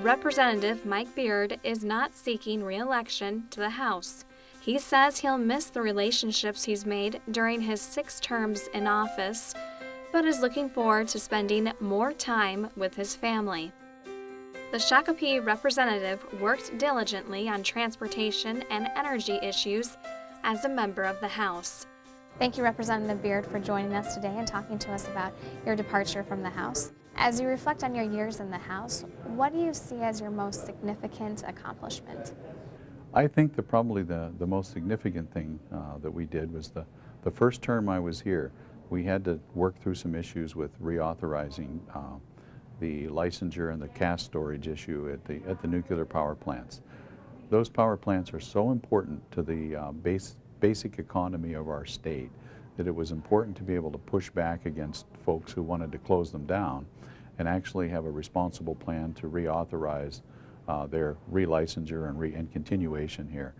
Representative Mike Beard is not seeking re-election to the House. He says he'll miss the relationships he's made during his 6 terms in office, but is looking forward to spending more time with his family. The Shakopee representative worked diligently on transportation and energy issues as a member of the House. Thank you, Representative Beard, for joining us today and talking to us about your departure from the House. As you reflect on your years in the House, what do you see as your most significant accomplishment? I think that probably the most significant thing that we did was the first term I was here, we had to work through some issues with reauthorizing the licensure and the cast storage issue at the nuclear power plants. Those power plants are so important to the basic economy of our state that it was important to be able to push back against folks who wanted to close them down and actually have a responsible plan to reauthorize their relicensure and continuation here.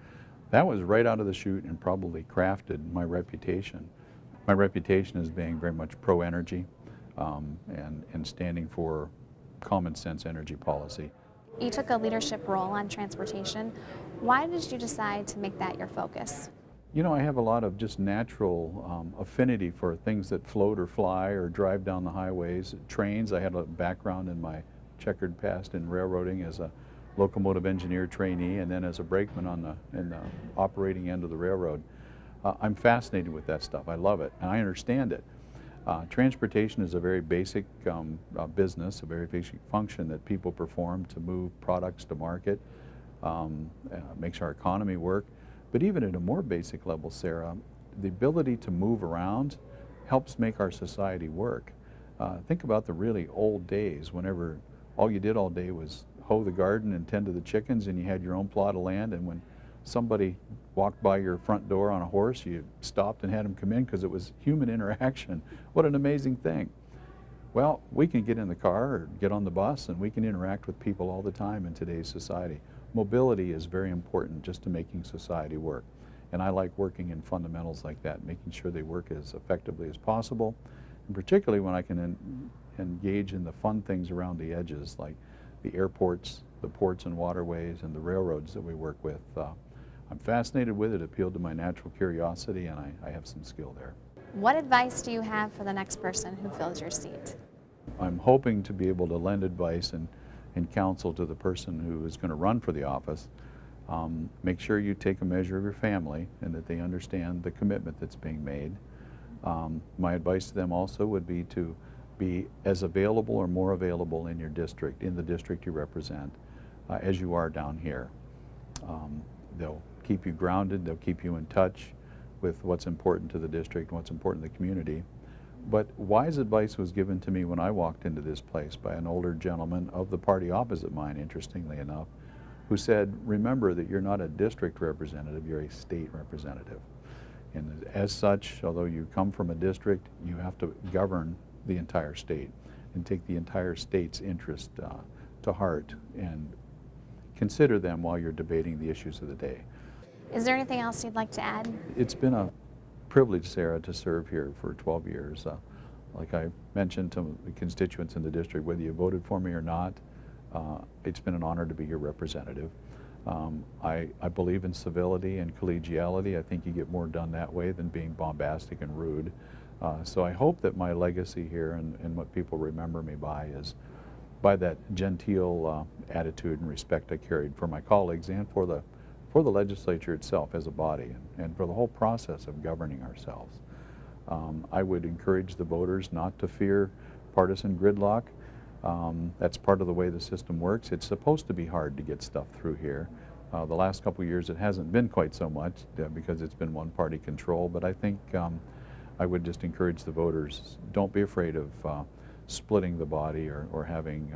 That was right out of the chute and probably crafted my reputation. My reputation as being very much pro-energy and standing for common sense energy policy. You took a leadership role on transportation. Why did you decide to make that your focus? You know, I have a lot of just natural affinity for things that float or fly or drive down the highways. Trains, I had a background in my checkered past in railroading as a locomotive engineer trainee and then as a brakeman in the operating end of the railroad. I'm fascinated with that stuff. I love it and I understand it. Transportation is a very basic business, a very basic function that people perform to move products to market, makes our economy work. But even at a more basic level, Sarah, the ability to move around helps make our society work. Think about the really old days whenever all you did all day was hoe the garden and tend to the chickens and you had your own plot of land, and when somebody walked by your front door on a horse, you stopped and had them come in because it was human interaction. What an amazing thing. Well, we can get in the car or get on the bus and we can interact with people all the time in today's society. Mobility is very important just to making society work. And I like working in fundamentals like that, making sure they work as effectively as possible. And particularly when I can engage in the fun things around the edges, like the airports, the ports and waterways, and the railroads that we work with. I'm fascinated with it, appealed to my natural curiosity, and I have some skill there. What advice do you have for the next person who fills your seat? I'm hoping to be able to lend advice and counsel to the person who is going to run for the office. Make sure you take a measure of your family and that they understand the commitment that's being made. My advice to them also would be to be as available or more available in your district, in the district you represent, as you are down here. They'll keep you grounded, they'll keep you in touch with what's important to the district and what's important to the community. But wise advice was given to me when I walked into this place by an older gentleman of the party opposite mine, interestingly enough, who said, remember that you're not a district representative, you're a state representative. And as such, although you come from a district, you have to govern the entire state and take the entire state's interest to heart and consider them while you're debating the issues of the day. Is there anything else you'd like to add? It's been a privilege, Sarah, to serve here for 12 years. Like I mentioned to the constituents in the district, whether you voted for me or not, it's been an honor to be your representative. I believe in civility and collegiality. I think you get more done that way than being bombastic and rude. So I hope that my legacy here and what people remember me by is by that genteel attitude and respect I carried for my colleagues and for the legislature itself as a body and for the whole process of governing ourselves. I would encourage the voters not to fear partisan gridlock. That's part of the way the system works. It's supposed to be hard to get stuff through here. The last couple of years it hasn't been quite so much because it's been one-party control, but I think I would just encourage the voters, don't be afraid of splitting the body or having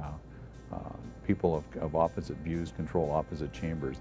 people of opposite views control opposite chambers.